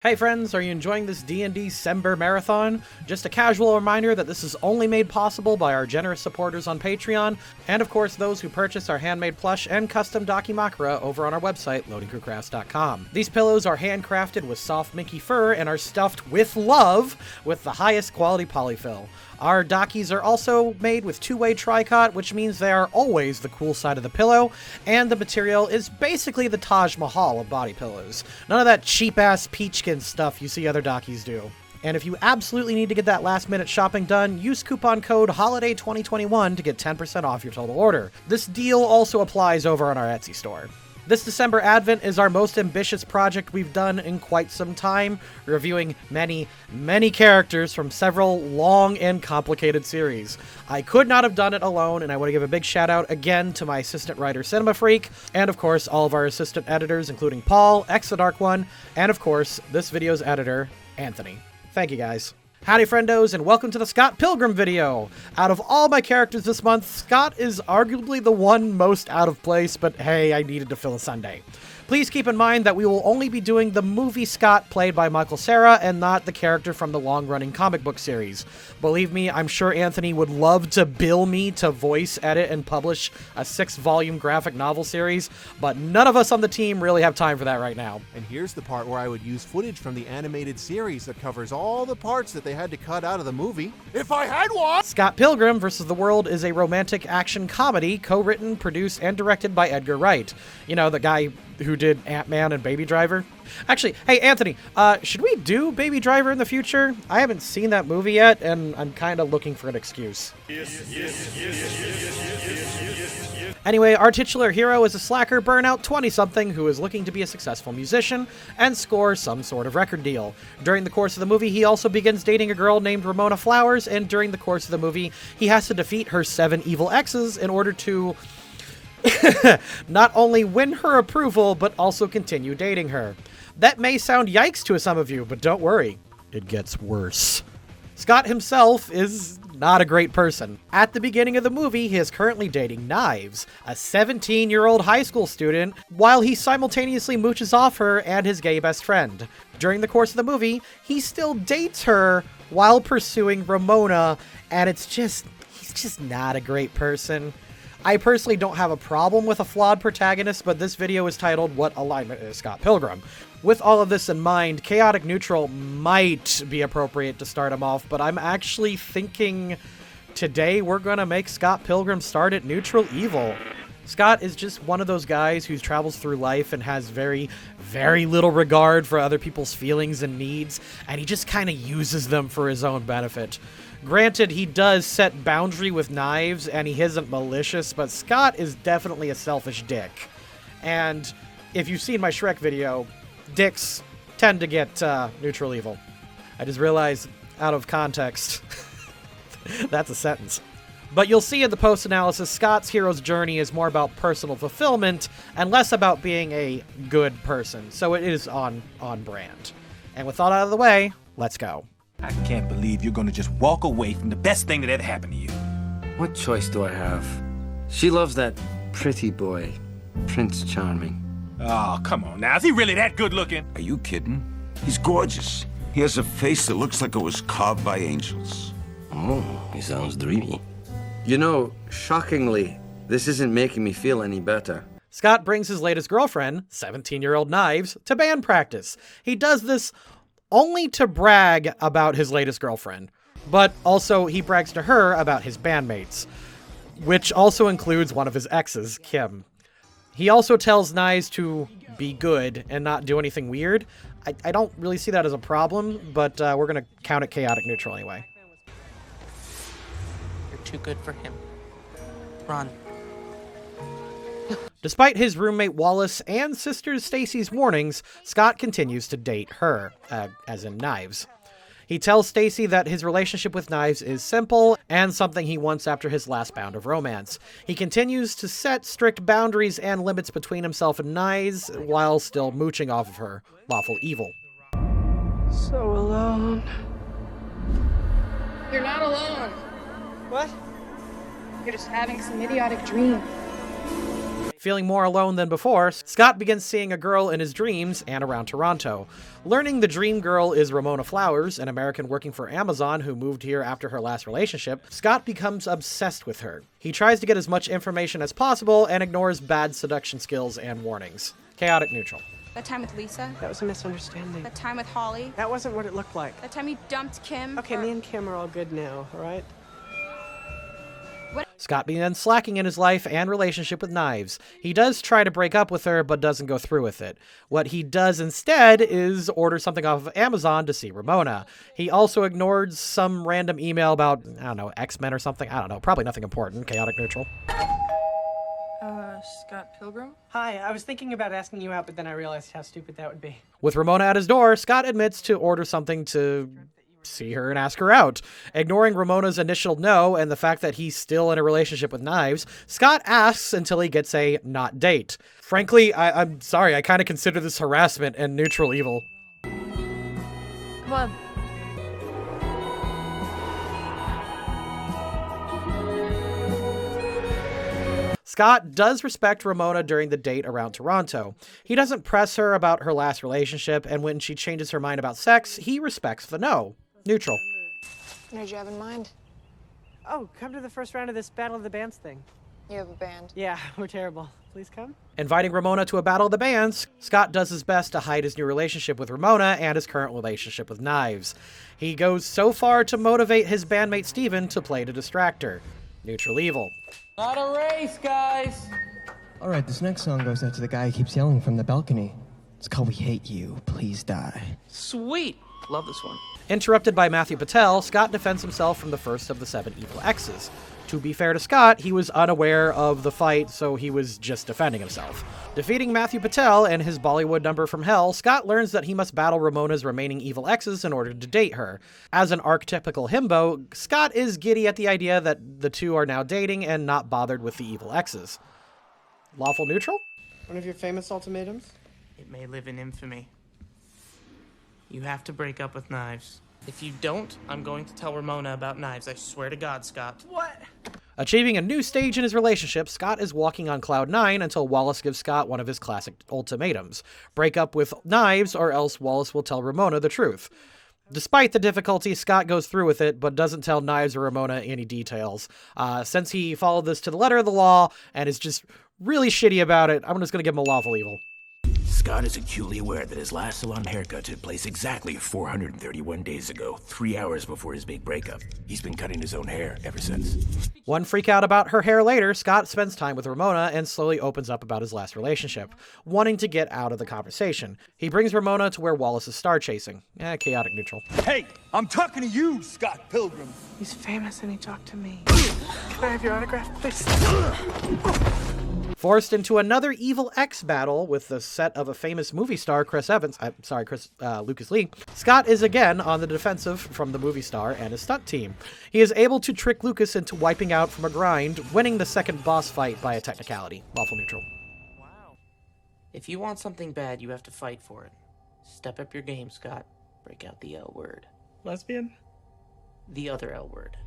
Hey friends, are you enjoying this D&D Sember Marathon? Just a casual reminder that this is only made possible by our generous supporters on Patreon, and of course those who purchase our handmade plush and custom Dakimakura over on our website, LoadingCrewCrafts.com. These pillows are handcrafted with soft minky fur and are stuffed with love with the highest quality polyfill. Our Dakis are also made with two-way tricot, which means they are always the cool side of the pillow, and the material is basically the Taj Mahal of body pillows. None of that cheap-ass peachkin stuff you see other Dakis do. And if you absolutely need to get that last-minute shopping done, use coupon code HOLIDAY2021 to get 10% off your total order. This deal also applies over on our Etsy store. This December Advent is our most ambitious project we've done in quite some time, reviewing many, many characters from several long and complicated series. I could not have done it alone, and I want to give a big shout out again to my assistant writer Cinemafreak, and of course all of our assistant editors including Paul, X-the-Dark-One, and of course this video's editor, Anthony. Thank you guys. Howdy friendos, and welcome to the Scott Pilgrim video! Out of all my characters this month, Scott is arguably the one most out of place, but hey, I needed to fill a Sunday. Please keep in mind that we will only be doing the movie Scott played by Michael Cera and not the character from the long-running comic book series. Believe me, I'm sure Anthony would love to bill me to voice, edit, and publish a 6-volume graphic novel series, but none of us on the team really have time for that right now. And here's the part where I would use footage from the animated series that covers all the parts that they had to cut out of the movie. If I had one! Scott Pilgrim vs. the World is a romantic action comedy co-written, produced, and directed by Edgar Wright. You know, the guy who did Ant-Man and Baby Driver. Actually, hey Anthony, should we do Baby Driver in the future? I haven't seen that movie yet, and I'm kind of looking for an excuse. Anyway, our titular hero is a slacker burnout 20-something who is looking to be a successful musician and score some sort of record deal. During the course of the movie, he also begins dating a girl named Ramona Flowers, and during the course of the movie, he has to defeat her 7 evil exes in order to not only win her approval, but also continue dating her. That may sound yikes to some of you, but don't worry, it gets worse. Scott himself is not a great person. At the beginning of the movie, he is currently dating Knives, a 17-year-old high school student, while he simultaneously mooches off her and his gay best friend. During the course of the movie, he still dates her while pursuing Ramona, and he's just not a great person. I personally don't have a problem with a flawed protagonist, but this video is titled What Alignment is Scott Pilgrim? With all of this in mind, Choatic Neutral might be appropriate to start him off, but I'm actually thinking today we're gonna make Scott Pilgrim start at Neutral Evil. Scott is just one of those guys who travels through life and has very, very little regard for other people's feelings and needs, and he just kind of uses them for his own benefit. Granted, he does set boundary with Knives, and he isn't malicious, but Scott is definitely a selfish dick. And if you've seen my Shrek video, dicks tend to get neutral evil. I just realized, out of context, that's a sentence. But you'll see in the post-analysis, Scott's hero's journey is more about personal fulfillment and less about being a good person, so it is on brand. And with all out of the way, let's go. I can't believe you're gonna just walk away from the best thing that ever happened to you. What choice do I have? She loves that pretty boy, Prince Charming. Oh, come on now. Is he really that good looking? Are you kidding? He's gorgeous. He has a face that looks like it was carved by angels. Oh, he sounds dreamy. You know, shockingly, this isn't making me feel any better. Scott brings his latest girlfriend, 17-year-old Knives, to band practice. He does this only to brag about his latest girlfriend, but also he brags to her about his bandmates, which also includes one of his exes, Kim. He also tells Knives to be good and not do anything weird. I don't really see that as a problem, but we're going to count it Choatic Neutral anyway. You're too good for him. Run. Despite his roommate Wallace and sister Stacy's warnings, Scott continues to date her, as in Knives. He tells Stacy that his relationship with Knives is simple and something he wants after his last bout of romance. He continues to set strict boundaries and limits between himself and Knives while still mooching off of her, Lawful Evil. So alone. You're not alone. What? You're just having some idiotic dream. Feeling more alone than before, Scott begins seeing a girl in his dreams and around Toronto. Learning the dream girl is Ramona Flowers, an American working for Amazon who moved here after her last relationship, Scott becomes obsessed with her. He tries to get as much information as possible and ignores bad seduction skills and warnings. Chaotic Neutral. That time with Lisa. That was a misunderstanding. That time with Holly. That wasn't what it looked like. That time you dumped Kim. Okay, me and Kim are all good now, all right? Scott begins slacking in his life and relationship with Knives. He does try to break up with her, but doesn't go through with it. What he does instead is order something off of Amazon to see Ramona. He also ignored some random email about, I don't know, X-Men or something. I don't know, probably nothing important. Chaotic Neutral. Scott Pilgrim? Hi, I was thinking about asking you out, but then I realized how stupid that would be. With Ramona at his door, Scott admits to order something to see her and ask her out. Ignoring Ramona's initial no and the fact that he's still in a relationship with Knives, Scott asks until he gets a not date. Frankly, I'm sorry, I kind of consider this harassment and neutral evil. Come on. Scott does respect Ramona during the date around Toronto. He doesn't press her about her last relationship, and when she changes her mind about sex, he respects the no. Neutral. What did you have in mind? Oh, come to the first round of this Battle of the Bands thing. You have a band. Yeah, we're terrible. Please come. Inviting Ramona to a battle of the bands, Scott does his best to hide his new relationship with Ramona and his current relationship with Knives. He goes so far to motivate his bandmate Steven to play to distract her. Neutral evil. Not a race, guys! All right, this next song goes out to the guy who keeps yelling from the balcony. It's called We Hate You, Please Die. Sweet! Love this one. Interrupted by Matthew Patel, Scott defends himself from the first of the 7 evil X's. To be fair to Scott, he was unaware of the fight, so he was just defending himself. Defeating Matthew Patel and his Bollywood number from hell, Scott learns that he must battle Ramona's remaining evil X's in order to date her. As an archetypical himbo, Scott is giddy at the idea that the two are now dating and not bothered with the evil X's. Lawful Neutral? One of your famous ultimatums? It may live in infamy. You have to break up with Knives. If you don't, I'm going to tell Ramona about Knives. I swear to God, Scott. What? Achieving a new stage in his relationship, Scott is walking on cloud 9 until Wallace gives Scott one of his classic ultimatums. Break up with Knives or else Wallace will tell Ramona the truth. Despite the difficulty, Scott goes through with it, but doesn't tell Knives or Ramona any details. Since he followed this to the letter of the law and is just really shitty about it, I'm just going to give him a Lawful Evil. Scott is acutely aware that his last salon haircut took place exactly 431 days ago, 3 hours before his big breakup. He's been cutting his own hair ever since. One freak out about her hair later, Scott spends time with Ramona and slowly opens up about his last relationship, wanting to get out of the conversation. He brings Ramona to where Wallace is star chasing. Chaotic Neutral. Hey, I'm talking to you, Scott Pilgrim. He's famous and he talked to me. Can I have your autograph, please? Forced into another evil X battle with the set of a famous movie star, Lucas Lee, Scott is again on the defensive from the movie star and his stunt team. He is able to trick Lucas into wiping out from a grind, winning the second boss fight by a technicality. Lawful Neutral. Wow. If you want something bad, you have to fight for it. Step up your game, Scott. Break out the L word. Lesbian? The other L word.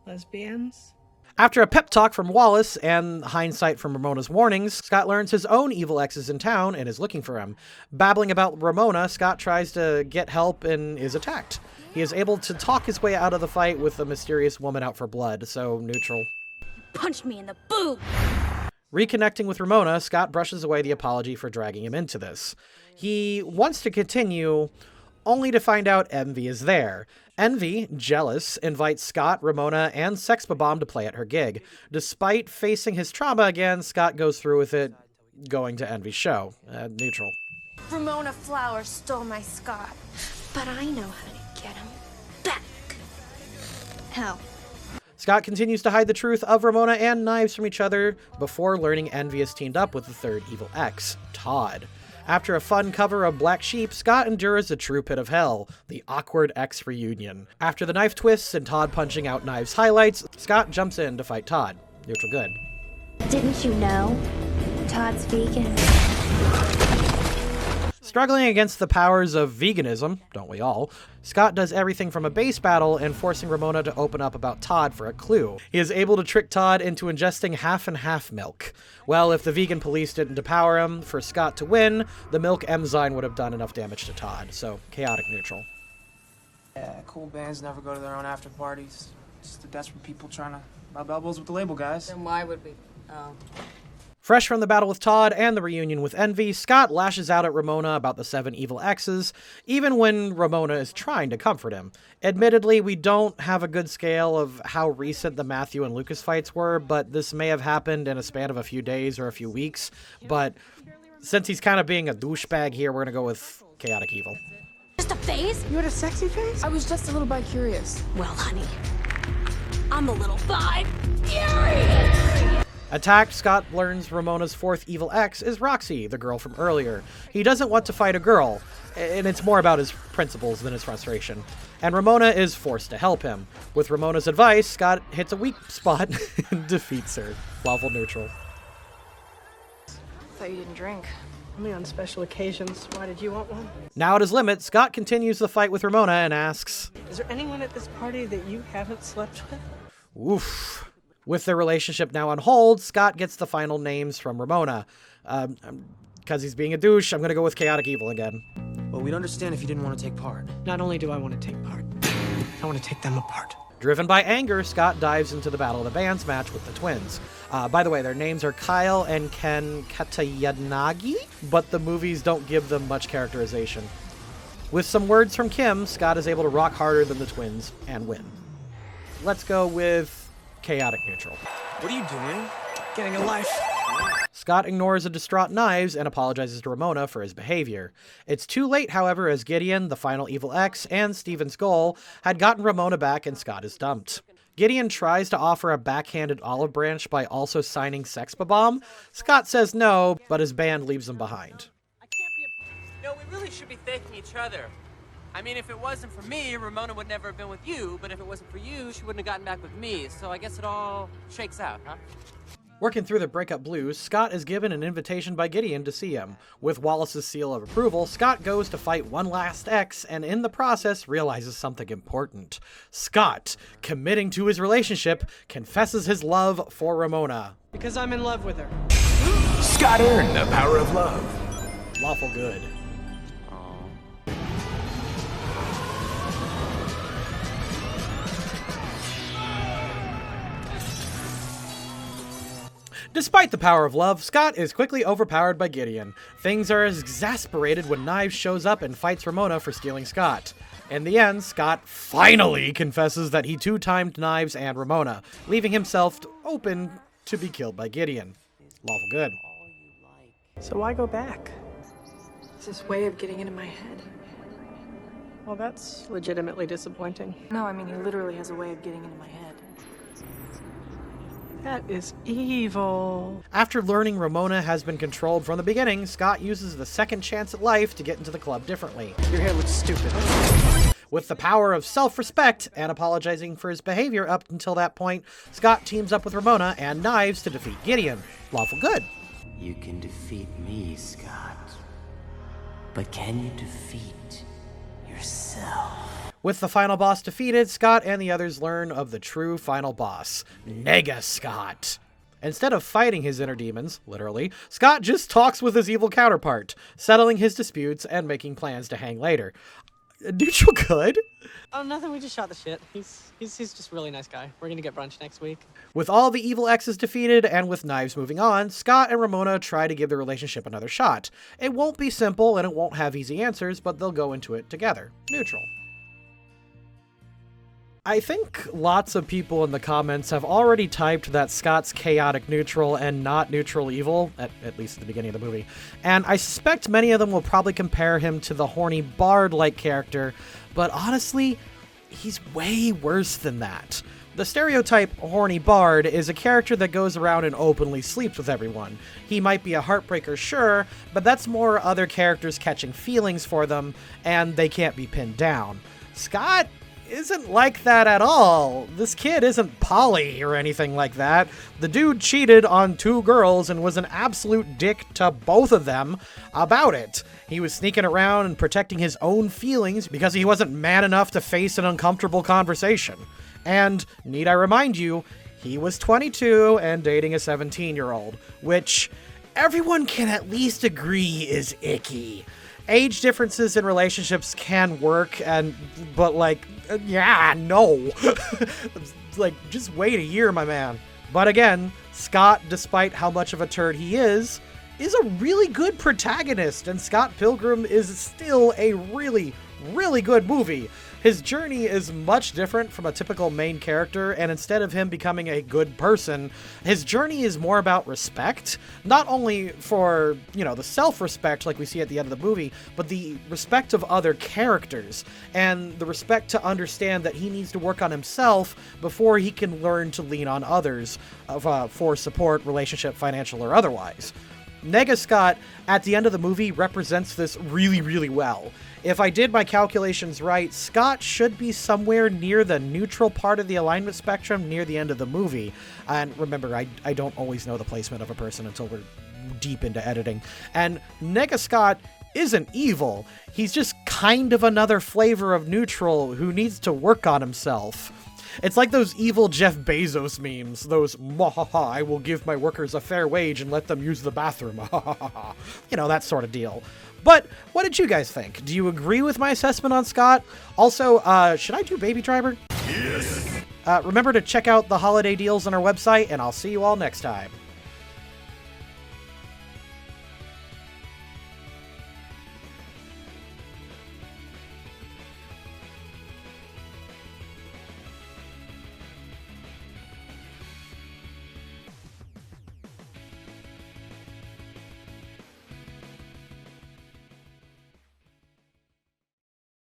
Lesbians? After a pep talk from Wallace and hindsight from Ramona's warnings, Scott learns his own evil ex is in town and is looking for him. Babbling about Ramona, Scott tries to get help and is attacked. He is able to talk his way out of the fight with a mysterious woman out for blood, so neutral. Punched me in the boob! Reconnecting with Ramona, Scott brushes away the apology for dragging him into this. He wants to continue, only to find out Envy is there. Envy, jealous, invites Scott, Ramona, and Sexbomb to play at her gig. Despite facing his trauma again, Scott goes through with it, going to Envy's show. Neutral. Ramona Flowers stole my Scott, but I know how to get him back. How? Scott continues to hide the truth of Ramona and Knives from each other before learning Envy is teamed up with the third evil X, Todd. After a fun cover of Black Sheep, Scott endures the true pit of hell, the awkward X reunion. After the knife twists and Todd punching out Knives highlights, Scott jumps in to fight Todd. Neutral good. Didn't you know? Todd's vegan. Struggling against the powers of veganism, don't we all, Scott does everything from a base battle and forcing Ramona to open up about Todd for a clue. He is able to trick Todd into ingesting half and half milk. Well, if the vegan police didn't depower him for Scott to win, the milk enzyme would have done enough damage to Todd, so chaotic neutral. Yeah, cool bands never go to their own after parties. Just the desperate people trying to rub elbows with the label guys. Then why would we? Oh. Fresh from the battle with Todd and the reunion with Envy, Scott lashes out at Ramona about the 7 evil exes, even when Ramona is trying to comfort him. Admittedly, we don't have a good scale of how recent the Matthew and Lucas fights were, but this may have happened in a span of a few days or a few weeks. But since he's kind of being a douchebag here, we're going to go with chaotic evil. Just a phase? You had a sexy face? I was just a little bi-curious. Well, honey, I'm a little bi-curious. Attacked, Scott learns Ramona's 4th evil ex is Roxy, the girl from earlier. He doesn't want to fight a girl, and it's more about his principles than his frustration. And Ramona is forced to help him. With Ramona's advice, Scott hits a weak spot and defeats her. Lawful Neutral. Thought you didn't drink. Only on special occasions. Why did you want one? Now at his limit, Scott continues the fight with Ramona and asks, Is there anyone at this party that you haven't slept with? oof. With their relationship now on hold, Scott gets the final names from Ramona. Because he's being a douche, I'm going to go with chaotic evil again. Well, we'd understand if you didn't want to take part. Not only do I want to take part, I want to take them apart. Driven by anger, Scott dives into the Battle of the Bands match with the twins. By the way, their names are Kyle and Ken Katayanagi, but the movies don't give them much characterization. With some words from Kim, Scott is able to rock harder than the twins and win. Let's go with chaotic neutral. What are you doing? Getting a life. Scott ignores a distraught Knives and apologizes to Ramona for his behavior. It's too late, however, as Gideon, the final evil ex, and Steven Skull had gotten Ramona back and Scott is dumped. Gideon tries to offer a backhanded olive branch by also signing Sex Bomb. Scott says no, but his band leaves him behind. No, we really should be thanking each other. I mean, if it wasn't for me, Ramona would never have been with you, but if it wasn't for you, she wouldn't have gotten back with me, so I guess it all shakes out, huh? Working through the breakup blues, Scott is given an invitation by Gideon to see him. With Wallace's seal of approval, Scott goes to fight one last ex, and in the process realizes something important. Scott, committing to his relationship, confesses his love for Ramona. Because I'm in love with her. Scott earned the power of love. Lawful Good. Despite the power of love, Scott is quickly overpowered by Gideon. Things are exasperated when Knives shows up and fights Ramona for stealing Scott. In the end, Scott finally confesses that he two-timed Knives and Ramona, leaving himself open to be killed by Gideon. Lawful Good. So why go back? It's this way of getting into my head. Well, that's legitimately disappointing. No, I mean, he literally has a way of getting into my head. That is evil. After learning Ramona has been controlled from the beginning, Scott uses the second chance at life to get into the club differently. Your hair looks stupid. With the power of self-respect and apologizing for his behavior up until that point, Scott teams up with Ramona and Knives to defeat Gideon. Lawful Good. You can defeat me, Scott. But can you defeat yourself? With the final boss defeated, Scott and the others learn of the true final boss, Nega Scott. Instead of fighting his inner demons, literally, Scott just talks with his evil counterpart, settling his disputes and making plans to hang later. Neutral Good? Oh, nothing. We just shot the shit. He's just a really nice guy. We're gonna get brunch next week. With all the evil exes defeated and with Knives moving on, Scott and Ramona try to give the relationship another shot. It won't be simple and it won't have easy answers, but they'll go into it together. Neutral. I think lots of people in the comments have already typed that Scott's chaotic neutral and not neutral evil, at least at the beginning of the movie. And I suspect many of them will probably compare him to the horny bard-like character, but honestly, he's way worse than that. The stereotype horny bard is a character that goes around and openly sleeps with everyone. He might be a heartbreaker, sure, but that's more other characters catching feelings for them, and they can't be pinned down. Scott isn't like that at all. This kid isn't poly or anything like that. The dude cheated on 2 girls and was an absolute dick to both of them about it. He was sneaking around and protecting his own feelings because he wasn't man enough to face an uncomfortable conversation. And, need I remind you, he was 22 and dating a 17-year-old, which everyone can at least agree is icky. Age differences in relationships can work, but no. Like, just wait a year, my man. But again, Scott, despite how much of a turd he is a really good protagonist, and Scott Pilgrim is still a really, really good movie. His journey is much different from a typical main character, and instead of him becoming a good person, his journey is more about respect, not only for, the self-respect like we see at the end of the movie, but the respect of other characters, and the respect to understand that he needs to work on himself before he can learn to lean on others for support, relationship, financial, or otherwise. Nega Scott, at the end of the movie, represents this really, really well. If I did my calculations right, Scott should be somewhere near the neutral part of the alignment spectrum near the end of the movie. And remember, I don't always know the placement of a person until we're deep into editing. And Nega Scott isn't evil. He's just kind of another flavor of neutral who needs to work on himself. It's like those evil Jeff Bezos memes, those "Mwahaha, I will give my workers a fair wage and let them use the bathroom." That sort of deal. But what did you guys think? Do you agree with my assessment on Scott? Also, should I do Baby Driver? Yes! Remember to check out the holiday deals on our website, and I'll see you all next time.